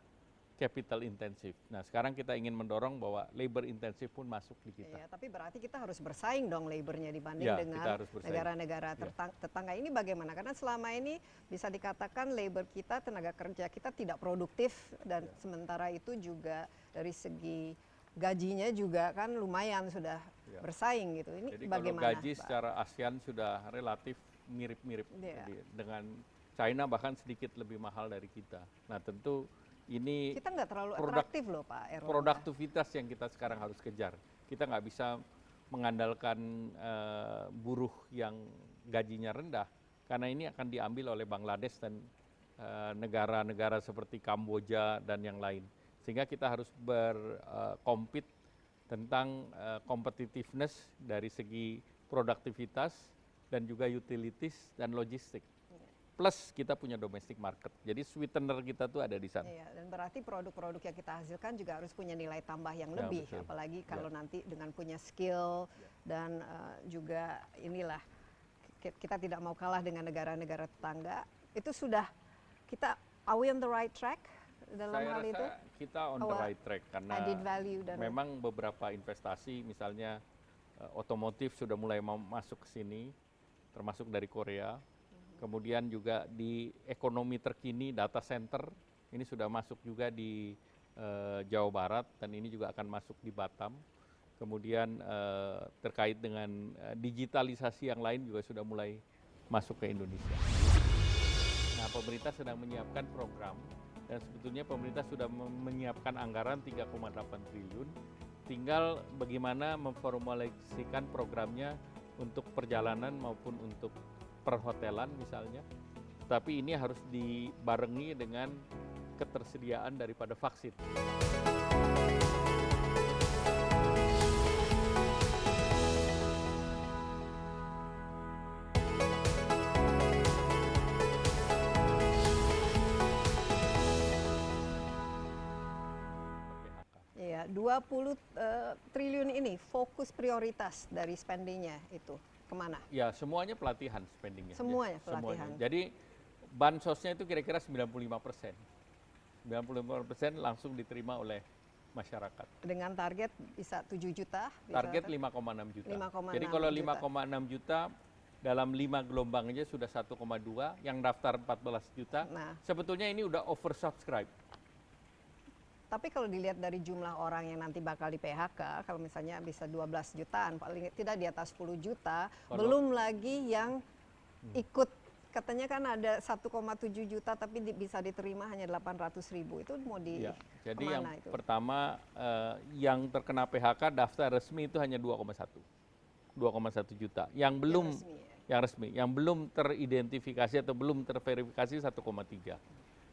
capital intensif. Nah sekarang kita ingin mendorong bahwa labor intensif pun masuk di kita. Iya, tapi berarti kita harus bersaing dong labornya dibanding Ya, kita dengan harus bersaing. negara-negara tetangga. Ini bagaimana? Karena selama ini bisa dikatakan labor kita, tenaga kerja kita tidak produktif, dan sementara itu juga dari segi gajinya juga kan lumayan sudah Ya. bersaing gitu. Ini Jadi kalau bagaimana? gaji Pak? secara ASEAN sudah relatif mirip-mirip. Iya. Jadi dengan China bahkan sedikit lebih mahal dari kita. Nah tentu ini Kita nggak terlalu produk- atraktif loh Pak Erlangga. produktivitas yang kita sekarang harus kejar. Kita nggak bisa mengandalkan buruh yang gajinya rendah, karena ini akan diambil oleh Bangladesh dan negara-negara seperti Kamboja dan yang lain. Sehingga kita harus berkompet tentang competitiveness dari segi produktivitas dan juga utilities dan logistik. Plus kita punya domestic market. Jadi sweetener kita tuh ada di sana. Iya, dan berarti produk-produk yang kita hasilkan juga harus punya nilai tambah yang Ya, lebih, betul. apalagi kalau nanti dengan punya skill dan juga inilah kita tidak mau kalah dengan negara-negara tetangga. Itu sudah kita are we on the right track dalam Saya hal rasa itu? kita on the Our right track karena added value dan memang beberapa investasi misalnya otomotif sudah mulai mau masuk ke sini, termasuk dari Korea. Kemudian juga di ekonomi terkini data center ini sudah masuk juga di Jawa Barat dan ini juga akan masuk di Batam. Kemudian terkait dengan digitalisasi yang lain juga sudah mulai masuk ke Indonesia. Nah, pemerintah sedang menyiapkan program dan sebetulnya pemerintah sudah menyiapkan anggaran 3,8 triliun. Tinggal bagaimana memformulasikan programnya untuk perjalanan maupun untuk perhotelan misalnya. Tapi ini harus dibarengi dengan ketersediaan daripada vaksin. Iya, 20 triliun ini fokus prioritas dari spendingnya itu kemana? Ya, semuanya pelatihan spendingnya. Semuanya Ya, pelatihan. Jadi bansosnya itu kira-kira 95%. 95% langsung diterima oleh masyarakat. Dengan target bisa 7 juta? Target misalkan? 5,6 juta. 5,6 Jadi kalau juta. 5,6 juta dalam 5 gelombang aja sudah 1,2, yang daftar 14 juta. Nah, Sebetulnya ini udah oversubscribe. tapi kalau dilihat dari jumlah orang yang nanti bakal di PHK, kalau misalnya bisa 12 jutaan, paling tidak di atas 10 juta, belum lagi yang ikut, katanya kan ada 1,7 juta tapi bisa diterima hanya 800.000, itu mau di Ya, jadi yang kemana itu? pertama yang terkena PHK daftar resmi itu hanya 2,1 juta. Yang belum resmi ya. yang resmi, yang belum teridentifikasi atau belum terverifikasi 1,3.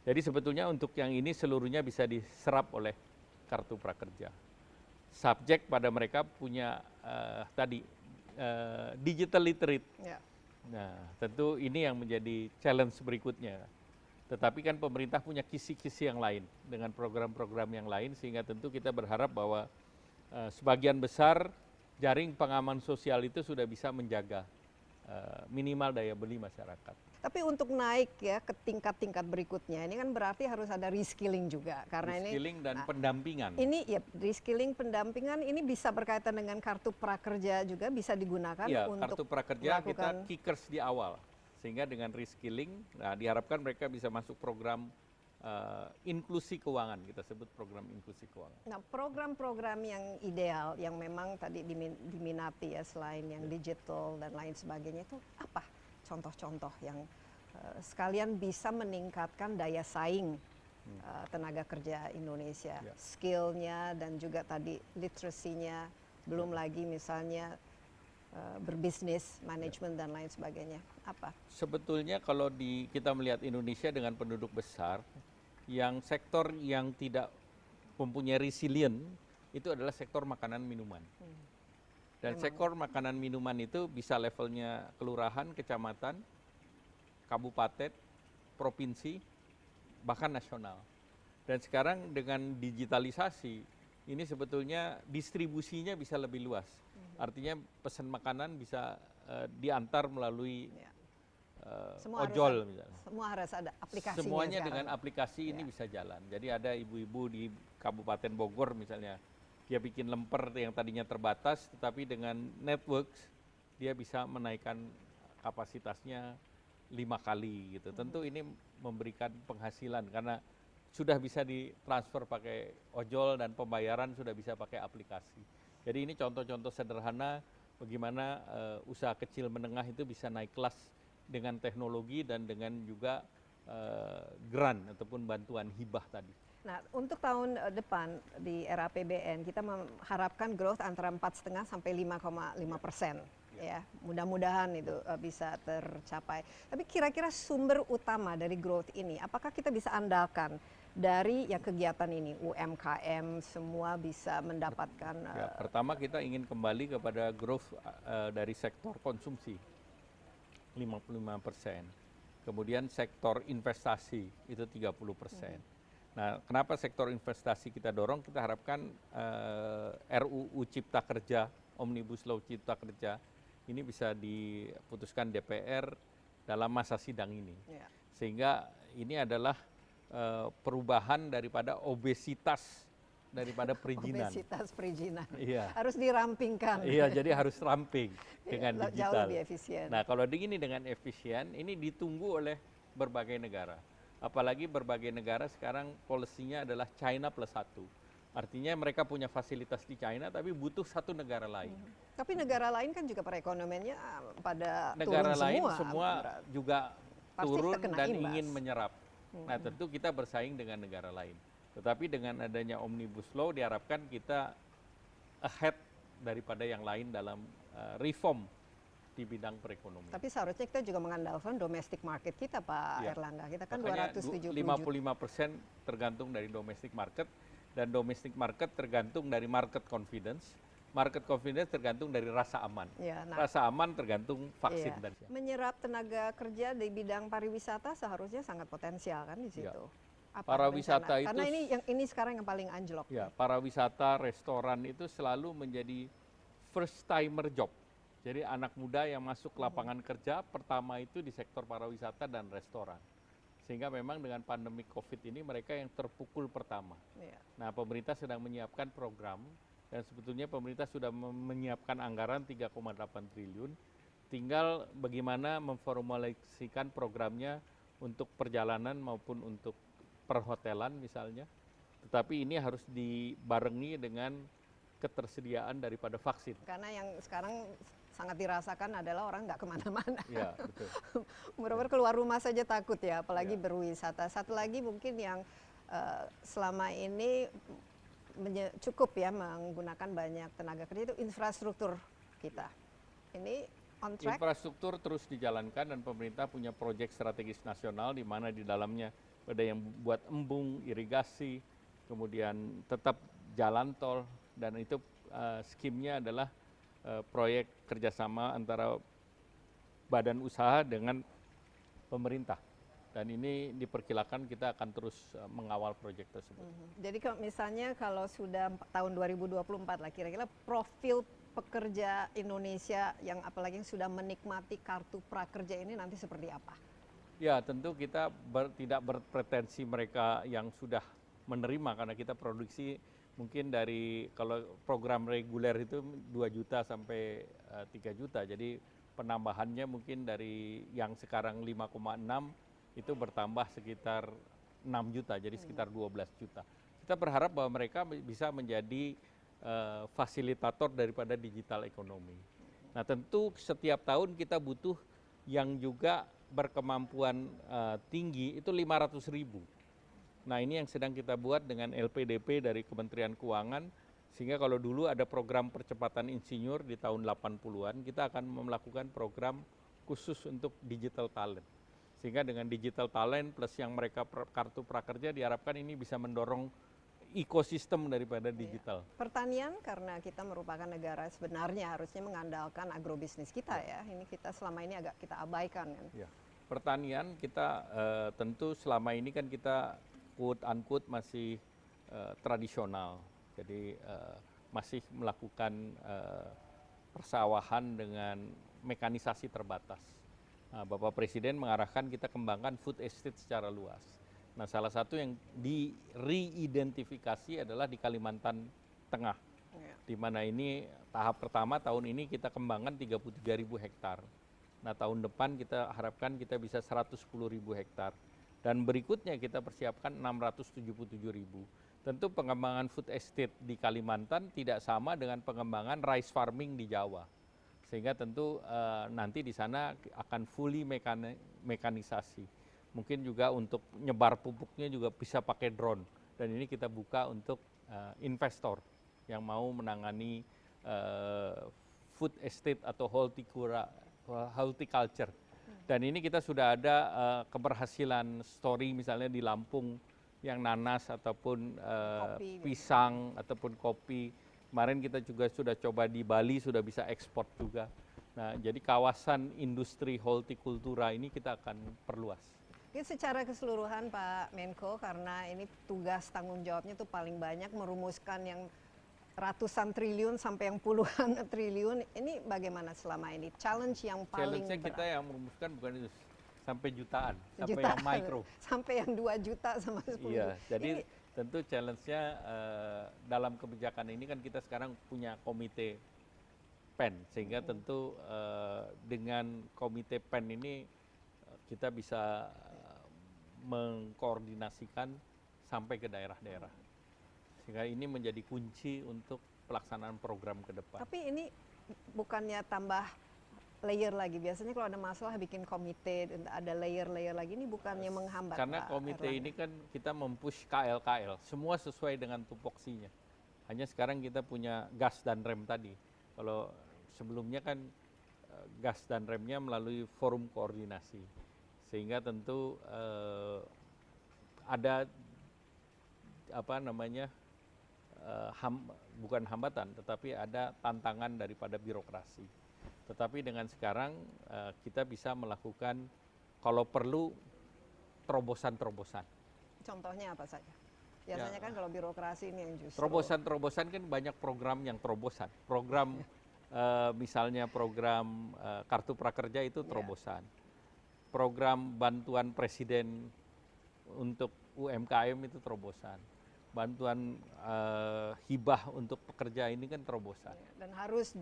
Jadi sebetulnya untuk yang ini seluruhnya bisa diserap oleh kartu prakerja. Subjek pada mereka punya digital literate. Ya. Nah, tentu ini yang menjadi challenge berikutnya. Tetapi kan pemerintah punya kisi-kisi yang lain dengan program-program yang lain sehingga tentu kita berharap bahwa sebagian besar jaring pengaman sosial itu sudah bisa menjaga minimal daya beli masyarakat. Tapi untuk naik ya ke tingkat-tingkat berikutnya, ini kan berarti harus ada reskilling juga, karena Reskilling dan pendampingan. ini ya reskilling pendampingan ini bisa berkaitan dengan kartu prakerja juga bisa digunakan Iya, untuk kartu prakerja kita melakukan kickers di awal. Sehingga dengan reskilling, nah diharapkan mereka bisa masuk program inklusi keuangan, kita sebut program inklusi keuangan. Nah, program-program yang ideal yang memang tadi diminati ya selain yang digital dan lain sebagainya itu apa contoh-contoh yang sekalian bisa meningkatkan daya saing tenaga kerja Indonesia, Ya. skillnya dan juga tadi literasinya, belum lagi misalnya berbisnis, manajemen dan lain sebagainya. Apa? Sebetulnya kalau kita melihat Indonesia dengan penduduk besar, yang sektor yang tidak mempunyai resilient itu adalah sektor makanan minuman. Dan Memang. sektor makanan minuman itu bisa levelnya kelurahan, kecamatan, kabupaten, provinsi, bahkan nasional. Dan sekarang dengan digitalisasi, ini sebetulnya distribusinya bisa lebih luas. Artinya pesan makanan bisa diantar melalui Ya. ojol misalnya. Semua harus ada aplikasinya Semuanya sekarang. dengan aplikasi ini Ya. bisa jalan. Jadi ada ibu-ibu di Kabupaten Bogor misalnya, dia bikin lemper yang tadinya terbatas, tetapi dengan networks dia bisa menaikkan kapasitasnya 5 kali gitu. Tentu ini memberikan penghasilan karena sudah bisa ditransfer pakai ojol dan pembayaran sudah bisa pakai aplikasi. Jadi ini contoh-contoh sederhana bagaimana usaha kecil menengah itu bisa naik kelas dengan teknologi dan dengan juga grant ataupun bantuan hibah tadi. Nah, untuk tahun depan di era APBN kita mengharapkan growth antara 4,5 sampai 5,5%. Ya, mudah-mudahan itu bisa tercapai. Tapi kira-kira sumber utama dari growth ini, apakah kita bisa andalkan dari yang kegiatan ini, UMKM semua bisa mendapatkan? Ya, pertama kita ingin kembali kepada growth dari sektor konsumsi 55%, kemudian sektor investasi itu 30%. Nah, kenapa sektor investasi kita dorong? Kita harapkan RUU Cipta Kerja, Omnibus Law Cipta Kerja, ini bisa diputuskan DPR dalam masa sidang ini. Ya. Sehingga ini adalah perubahan daripada obesitas daripada perizinan. Obesitas perizinan. Iya. Harus dirampingkan. Iya, jadi harus ramping dengan Jauh digital. lebih efisien. Nah, kalau begini dengan efisien, ini ditunggu oleh berbagai negara. Apalagi berbagai negara sekarang polisinya adalah China plus 1. Artinya mereka punya fasilitas di China tapi butuh satu negara lain. Tapi negara lain kan juga perekonomiannya pada Negara turun lain semua. semua juga Pasti turun terkena dan imbas. ingin menyerap. Nah, tentu kita bersaing dengan negara lain. Tetapi dengan adanya Omnibus Law diharapkan kita ahead daripada yang lain dalam reform di bidang perekonomian. Tapi seharusnya kita juga mengandalkan domestic market kita, Pak Ya. Erlangga. Kita kan Makanya 270 juta. 55% tergantung dari domestic market, dan domestic market tergantung dari market confidence. Market confidence tergantung dari rasa aman. Ya, nah, Rasa aman tergantung vaksin iya. dan Menyerap tenaga kerja di bidang pariwisata seharusnya sangat potensial kan di situ. Ya. Apa Pariwisata rencana? Karena itu ini sekarang yang paling anjlok. ya, para wisata, restoran itu selalu menjadi first timer job. Jadi anak muda yang masuk lapangan kerja pertama itu di sektor pariwisata dan restoran. Sehingga memang dengan pandemi Covid ini mereka yang terpukul pertama. Iya. Nah, pemerintah sedang menyiapkan program dan sebetulnya pemerintah sudah menyiapkan anggaran 3,8 triliun. Tinggal bagaimana memformulasikan programnya untuk perjalanan maupun untuk perhotelan misalnya. Tetapi ini harus dibarengi dengan ketersediaan daripada vaksin. Karena yang sekarang sangat dirasakan adalah orang nggak kemana-mana. Ya, betul. Benar-benar keluar rumah saja takut ya, apalagi Ya. berwisata. Satu lagi mungkin yang selama ini cukup ya menggunakan banyak tenaga kerja itu infrastruktur kita. Ini on track. Infrastruktur terus dijalankan dan pemerintah punya proyek strategis nasional di mana di dalamnya ada yang buat embung, irigasi, kemudian tetap jalan tol, dan itu skimnya adalah proyek kerjasama antara badan usaha dengan pemerintah. Dan ini diperkirakan kita akan terus mengawal proyek tersebut. Jadi misalnya kalau sudah tahun 2024 lah kira-kira profil pekerja Indonesia yang apalagi yang sudah menikmati kartu prakerja ini nanti seperti apa? Ya, tentu kita tidak berpretensi mereka yang sudah menerima, karena kita produksi mungkin dari kalau program reguler itu 2 juta sampai 3 juta. Jadi penambahannya mungkin dari yang sekarang 5,6 itu bertambah sekitar 6 juta, jadi sekitar 12 juta. Kita berharap bahwa mereka bisa menjadi fasilitator daripada digital ekonomi. Nah, tentu setiap tahun kita butuh yang juga berkemampuan tinggi itu 500.000. Nah, ini yang sedang kita buat dengan LPDP dari Kementerian Keuangan, sehingga kalau dulu ada program percepatan insinyur di tahun 80-an, kita akan melakukan program khusus untuk digital talent. Sehingga dengan digital talent plus yang mereka kartu prakerja diharapkan ini bisa mendorong ekosistem daripada digital. Pertanian, karena kita merupakan negara sebenarnya harusnya mengandalkan agrobisnis kita ya. Ini kita selama ini agak kita abaikan kan. Ya. Pertanian kita tentu selama ini kan kita quote unquote masih tradisional. Jadi masih melakukan persawahan dengan mekanisasi terbatas. Nah, Bapak Presiden mengarahkan kita kembangkan food estate secara luas. Nah, salah satu yang di reidentifikasi adalah di Kalimantan Tengah, di mana ini tahap pertama tahun ini kita kembangkan 33.000 hektar. Nah, tahun depan kita harapkan kita bisa 110.000 hektar. Dan berikutnya kita persiapkan 677.000. Tentu pengembangan food estate di Kalimantan tidak sama dengan pengembangan rice farming di Jawa. Sehingga tentu nanti di sana akan fully mekanisasi. Mungkin juga untuk nyebar pupuknya juga bisa pakai drone. Dan ini kita buka untuk investor yang mau menangani food estate atau horticulture. Dan ini kita sudah ada keberhasilan story misalnya di Lampung yang nanas ataupun pisang ataupun kopi. Kemarin kita juga sudah coba di Bali, sudah bisa ekspor juga. Nah, jadi kawasan industri hortikultura ini kita akan perluas. Ini secara keseluruhan Pak Menko, karena ini tugas tanggung jawabnya itu paling banyak, merumuskan yang ratusan triliun sampai yang puluhan triliun. Ini bagaimana selama ini? Challenge yang paling Challenge-nya kita berat. yang merumuskan bukan itu, sampai jutaan, sampai yang mikro. Sampai yang 2 juta sama 10 Iya, juta. jadi Ini, tentu challenge-nya dalam kebijakan ini kan kita sekarang punya komite PEN, sehingga tentu dengan komite PEN ini kita bisa mengkoordinasikan sampai ke daerah-daerah. Sehingga ini menjadi kunci untuk pelaksanaan program ke depan. tapi ini bukannya tambah layer lagi. Biasanya kalau ada masalah bikin komite, ada layer-layer lagi. Ini bukannya menghambat Karena Pak komite Erlangga? ini kan kita mempush KL-KL, semua sesuai dengan tupoksinya. Hanya sekarang kita punya gas dan rem tadi. Kalau sebelumnya kan gas dan remnya melalui forum koordinasi. Sehingga tentu ada apa namanya, bukan hambatan, tetapi ada tantangan daripada birokrasi. Tetapi dengan sekarang kita bisa melakukan kalau perlu terobosan-terobosan. Contohnya apa saja? Biasanya kan kalau birokrasi ini yang justru Terobosan-terobosan kan banyak program yang terobosan. Program misalnya program Kartu Prakerja itu terobosan. Program bantuan presiden untuk UMKM itu terobosan. Bantuan hibah untuk pekerja ini kan terobosan. dan harus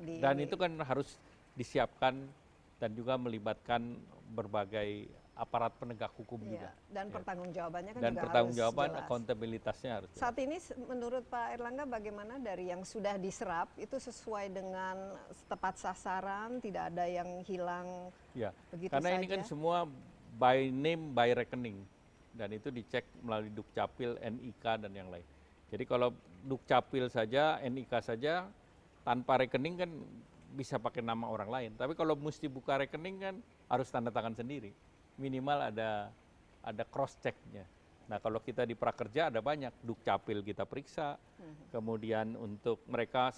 Dan itu kan harus disiapkan dan juga melibatkan berbagai aparat penegak hukum juga. dan pertanggungjawabannya kan Dan juga pertanggungjawaban, harus jelas. akuntabilitasnya harus jelas. Saat ini menurut Pak Erlangga bagaimana dari yang sudah diserap itu sesuai dengan tepat sasaran, tidak ada yang hilang Ya, begitu karena saja? ini kan semua by name, by rekening. Dan itu dicek melalui Dukcapil, NIK, dan yang lain. Jadi kalau Dukcapil saja, NIK saja, tanpa rekening kan bisa pakai nama orang lain. Tapi kalau mesti buka rekening kan harus tanda tangan sendiri. Minimal ada cross check-nya. Nah kalau kita di Prakerja ada banyak, Dukcapil kita periksa, kemudian untuk mereka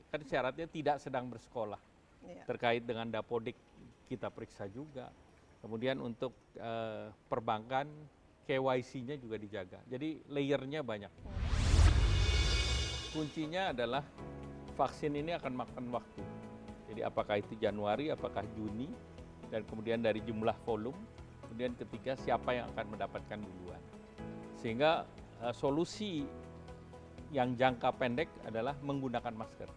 kan syaratnya tidak sedang bersekolah. Iya. Terkait dengan Dapodik kita periksa juga. Kemudian untuk perbankan, KYC-nya juga dijaga. Jadi layernya banyak. Kuncinya adalah vaksin ini akan makan waktu. Jadi apakah itu Januari, apakah Juni, dan kemudian dari jumlah volume, kemudian ketiga siapa yang akan mendapatkan duluan. Sehingga solusi yang jangka pendek adalah menggunakan masker.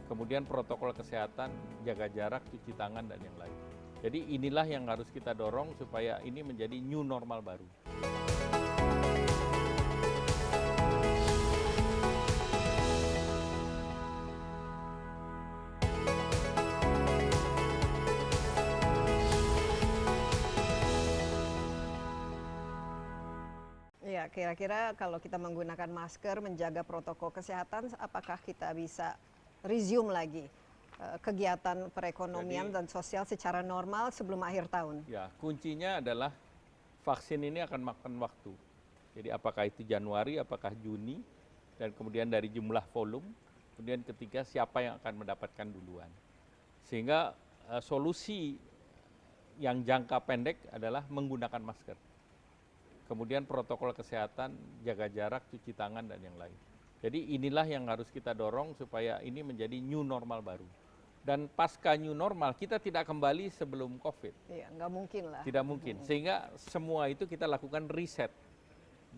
Kemudian protokol kesehatan, jaga jarak, cuci tangan, dan yang lain. Jadi inilah yang harus kita dorong supaya ini menjadi new normal baru. Ya, kira-kira kalau kita menggunakan masker, menjaga protokol kesehatan, apakah kita bisa resume lagi kegiatan perekonomian dan sosial secara normal sebelum akhir tahun? Ya, kuncinya adalah vaksin ini akan makan waktu. Jadi apakah itu Januari, apakah Juni, dan kemudian dari jumlah volume, kemudian ketiga siapa yang akan mendapatkan duluan. Sehingga solusi yang jangka pendek adalah menggunakan masker. Kemudian protokol kesehatan, jaga jarak, cuci tangan, dan yang lain. Jadi inilah yang harus kita dorong supaya ini menjadi new normal baru. Dan pasca new normal kita tidak kembali sebelum COVID. Iya, nggak mungkin lah. Tidak mungkin. Sehingga semua itu kita lakukan riset.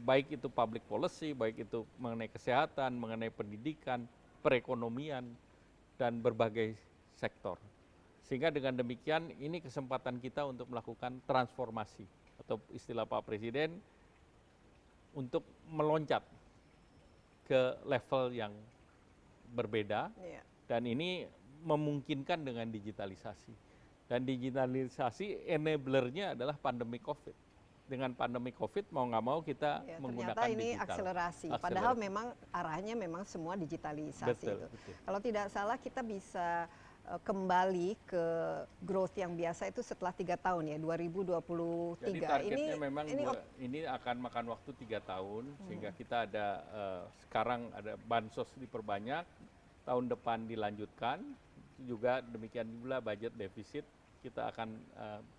Baik itu public policy, baik itu mengenai kesehatan, mengenai pendidikan, perekonomian, dan berbagai sektor. Sehingga dengan demikian ini kesempatan kita untuk melakukan transformasi atau istilah Pak Presiden untuk meloncat ke level yang berbeda, Iya. dan ini memungkinkan dengan digitalisasi. Dan digitalisasi enablernya adalah pandemi COVID. Dengan pandemi COVID mau nggak mau kita Ya, menggunakan ternyata ini digital. akselerasi. Padahal memang arahnya memang semua digitalisasi Betul, itu. betul. Kalau tidak salah kita bisa kembali ke growth yang biasa itu setelah 3 tahun ya, 2023. Jadi targetnya ini, memang ini ini akan makan waktu 3 tahun, sehingga kita ada sekarang ada bansos diperbanyak, tahun depan dilanjutkan, juga demikian pula budget defisit kita akan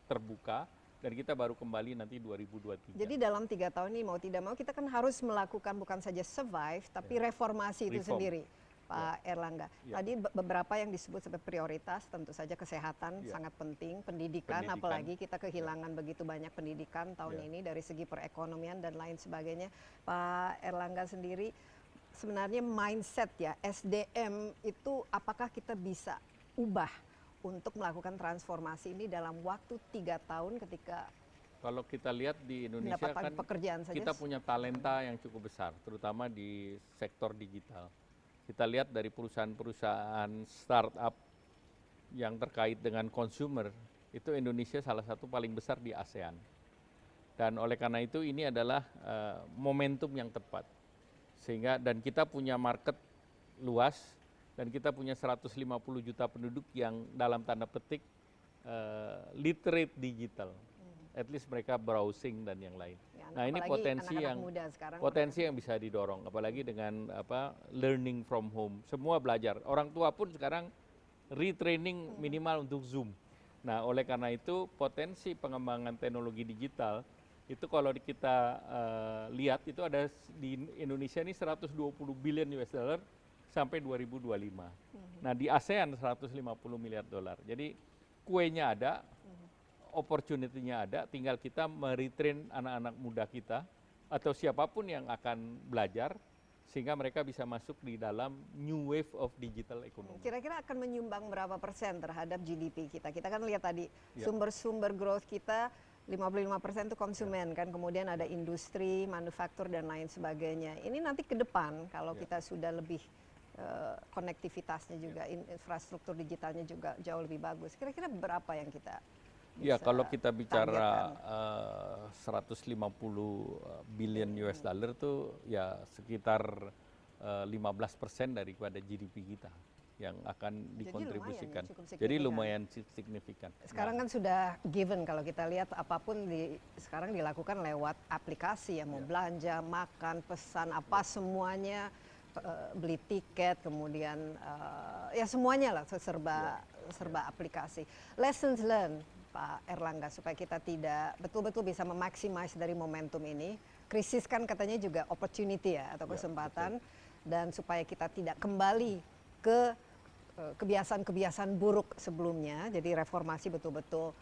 terbuka, dan kita baru kembali nanti 2023. Jadi dalam 3 tahun ini mau tidak mau kita kan harus melakukan bukan saja survive tapi reformasi itu Reform. sendiri, Pak Erlangga. Ya. Tadi beberapa yang disebut sebagai prioritas, tentu saja kesehatan Ya. sangat penting, pendidikan, Pendidikan. apalagi kita kehilangan begitu banyak pendidikan tahun Ya. ini dari segi perekonomian dan lain sebagainya. Pak Erlangga sendiri sebenarnya mindset ya, SDM itu apakah kita bisa ubah untuk melakukan transformasi ini dalam waktu 3 tahun ketika Kalau kita lihat di Indonesia mendapatkan kan pekerjaan saja? kita punya talenta yang cukup besar, terutama di sektor digital. Kita lihat dari perusahaan-perusahaan startup yang terkait dengan consumer, itu Indonesia salah satu paling besar di ASEAN. Dan oleh karena itu ini adalah momentum yang tepat. Sehingga dan kita punya market luas, dan kita punya 150 juta penduduk yang dalam tanda petik literate digital. At least mereka browsing dan yang lain. Ya, Nah, ini apalagi potensi anak-anak yang muda sekarang bisa didorong, apalagi dengan learning from home. Semua belajar. Orang tua pun sekarang retraining minimal untuk Zoom. Nah, oleh karena itu potensi pengembangan teknologi digital itu kalau kita lihat itu ada di Indonesia ini 120 billion US dollar sampai 2025. Nah, di ASEAN 150 miliar dolar. Jadi kuenya ada, opportunity-nya ada, tinggal kita meretrain anak-anak muda kita atau siapapun yang akan belajar sehingga mereka bisa masuk di dalam new wave of digital economy. kira-kira akan menyumbang berapa persen terhadap GDP kita? Kita kan lihat tadi Ya. sumber-sumber growth kita 55% itu konsumen kan, kemudian ada industri, manufaktur dan lain sebagainya. Ini nanti ke depan kalau Ya. kita sudah lebih konektivitasnya juga, infrastruktur digitalnya juga jauh lebih bagus. Kira-kira berapa yang kita Ya, bisa kalau kita bicara targetkan? 150 billion US dollar itu ya sekitar 15% daripada GDP kita yang akan dikontribusikan. cukup signifikan. Jadi lumayan signifikan. Sekarang kan sudah given kalau kita lihat apapun sekarang dilakukan lewat aplikasi ya, mau belanja, makan, pesan apa semuanya, beli tiket, kemudian ya semuanya lah serba aplikasi. Lessons learned Pak Erlangga supaya kita tidak betul-betul bisa memaksimasi dari momentum ini. Krisis kan katanya juga opportunity ya atau kesempatan, dan supaya kita tidak kembali ke kebiasaan-kebiasaan buruk sebelumnya. Jadi reformasi betul-betul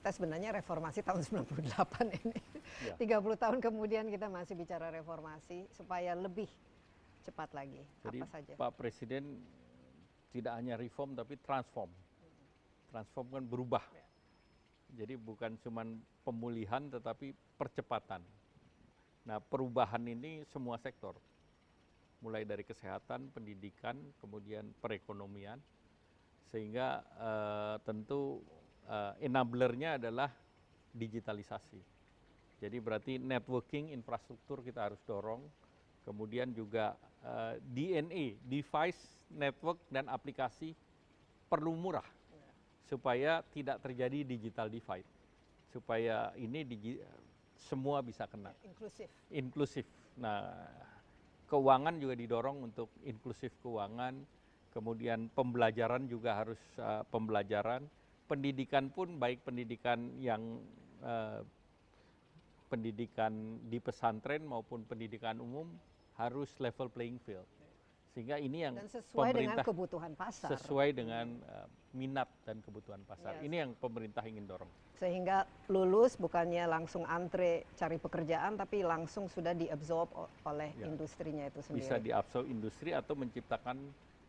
kita sebenarnya reformasi tahun 98 ini. Ya. 30 tahun kemudian kita masih bicara reformasi supaya lebih cepat lagi. Jadi Apa saja? Pak Presiden tidak hanya reform tapi transform. Transform kan berubah. Jadi bukan cuma pemulihan tetapi percepatan. Nah, perubahan ini semua sektor. Mulai dari kesehatan, pendidikan, kemudian perekonomian. Sehingga tentu enablernya adalah digitalisasi. Jadi berarti networking, infrastruktur kita harus dorong. Kemudian juga DNA, device, network, dan aplikasi perlu murah. Supaya tidak terjadi digital divide. Supaya ini semua bisa kena. Inklusif. Nah, keuangan juga didorong untuk inklusif keuangan. Kemudian pembelajaran juga harus pembelajaran. Pendidikan pun baik pendidikan yang pendidikan di pesantren maupun pendidikan umum harus level playing field. Sehingga ini yang Dan sesuai dengan pemerintah kebutuhan pasar. sesuai dengan minat dan kebutuhan pasar. Yes. Ini yang pemerintah ingin dorong. Sehingga lulus bukannya langsung antre cari pekerjaan, tapi langsung sudah diabsorb oleh Ya. industrinya itu sendiri. Bisa diabsorb industri atau menciptakan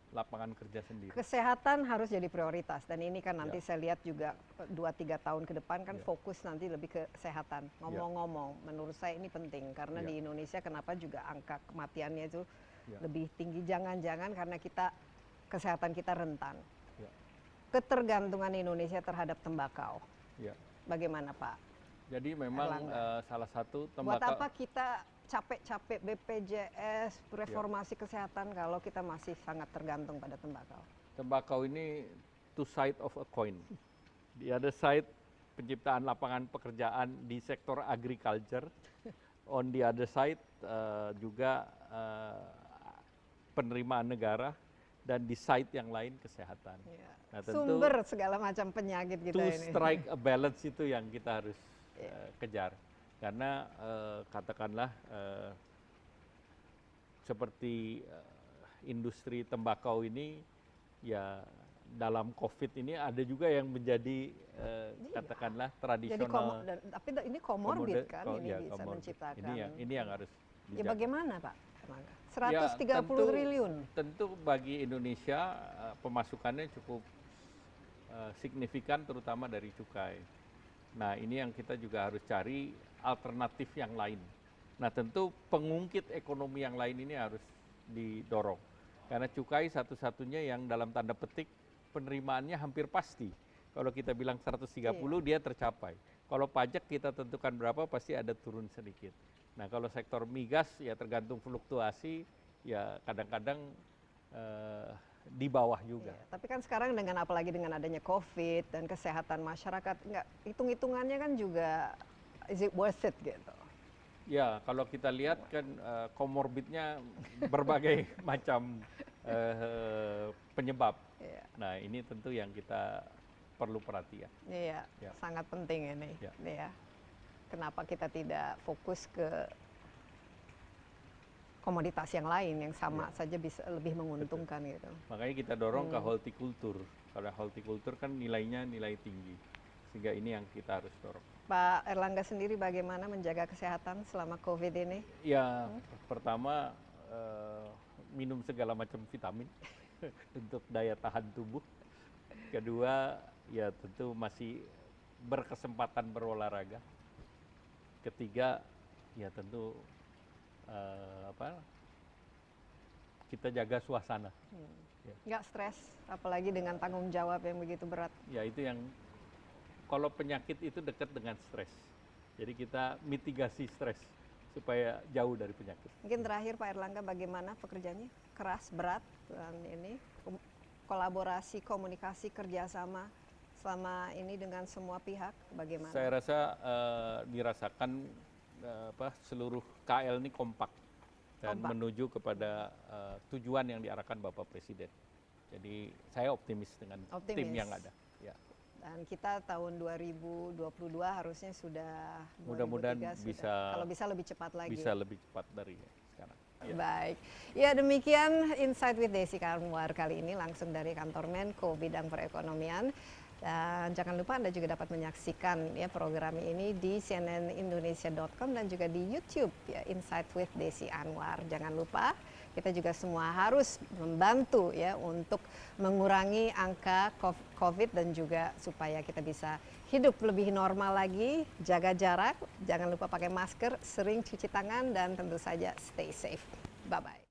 lapangan kerja sendiri. Kesehatan harus jadi prioritas dan ini kan nanti Ya. saya lihat juga 2-3 tahun ke depan kan Ya. fokus nanti lebih ke kesehatan. Ngomong-ngomong, menurut saya ini penting karena Ya. di Indonesia kenapa juga angka kematiannya itu Ya. lebih tinggi. Jangan-jangan karena kesehatan kita rentan. Ya. Ketergantungan Indonesia terhadap tembakau. Ya. Bagaimana Pak? Jadi memang Erlangga. salah satu Buat tembakau. apa kita capek-capek BPJS, reformasi kesehatan kalau kita masih sangat tergantung pada tembakau? Tembakau ini two side of a coin. The other side penciptaan lapangan pekerjaan di sektor agriculture. On the other side juga penerimaan negara dan di side yang lain kesehatan. Ya. Nah, tentu Sumber segala macam penyakit kita to ini. strike a balance itu yang kita harus kejar. Karena katakanlah seperti industri tembakau ini ya dalam COVID ini ada juga yang menjadi katakanlah Jadi tradisional. tapi ini komorbid kan, ini ya, bisa comorbid. menciptakan. Ini yang harus Ya dijaga. bagaimana Pak? Erlangga? Ya, 130 triliun. Tentu bagi Indonesia pemasukannya cukup signifikan terutama dari cukai. Nah, ini yang kita juga harus cari alternatif yang lain. Nah, tentu pengungkit ekonomi yang lain ini harus didorong. Karena cukai satu-satunya yang dalam tanda petik penerimaannya hampir pasti. Kalau kita bilang 130 dia tercapai. Kalau pajak kita tentukan berapa pasti ada turun sedikit. Nah, kalau sektor migas ya tergantung fluktuasi, ya kadang-kadang di bawah juga. Iya, tapi kan sekarang dengan apalagi dengan adanya COVID dan kesehatan masyarakat, nggak hitung-hitungannya kan juga is it worth it gitu. Ya, kalau kita lihat kan komorbidnya berbagai macam penyebab. Iya. Nah, ini tentu yang kita perlu perhatian. Iya, Ya. sangat penting ini. Ya. Ya. Kenapa kita tidak fokus ke komoditas yang lain yang sama saja bisa lebih menguntungkan gitu. Makanya kita dorong ke hortikultur. Karena hortikultur kan nilainya nilai tinggi. Sehingga ini yang kita harus dorong. Pak Erlangga sendiri bagaimana menjaga kesehatan selama COVID ini? Ya, pertama minum segala macam vitamin untuk daya tahan tubuh. Kedua, ya tentu masih berkesempatan berolahraga. Ketiga, ya tentu kita jaga suasana. Nggak stres, apalagi dengan tanggung jawab yang begitu berat. Ya itu yang kalau penyakit itu dekat dengan stres. Jadi kita mitigasi stres supaya jauh dari penyakit. Mungkin terakhir Pak Erlangga bagaimana pekerjaannya? Keras, berat, dan ini kolaborasi, komunikasi, kerjasama selama ini dengan semua pihak bagaimana? Saya rasa dirasakan seluruh KL ini kompak dan menuju kepada tujuan yang diarahkan Bapak Presiden. Jadi saya optimis dengan tim yang ada. Ya. Dan kita tahun 2022 harusnya sudah Mudah-mudahan 2023 bisa, kalau bisa lebih cepat lagi. Bisa lebih cepat dari sekarang. Ya. Baik, ya demikian Insight with Desi Anwar kali ini langsung dari kantor Menko bidang perekonomian. Dan jangan lupa Anda juga dapat menyaksikan ya program ini di cnnindonesia.com dan juga di YouTube ya Insight with Desi Anwar. Jangan lupa kita juga semua harus membantu ya untuk mengurangi angka COVID dan juga supaya kita bisa hidup lebih normal lagi, jaga jarak, jangan lupa pakai masker, sering cuci tangan dan tentu saja stay safe. Bye bye.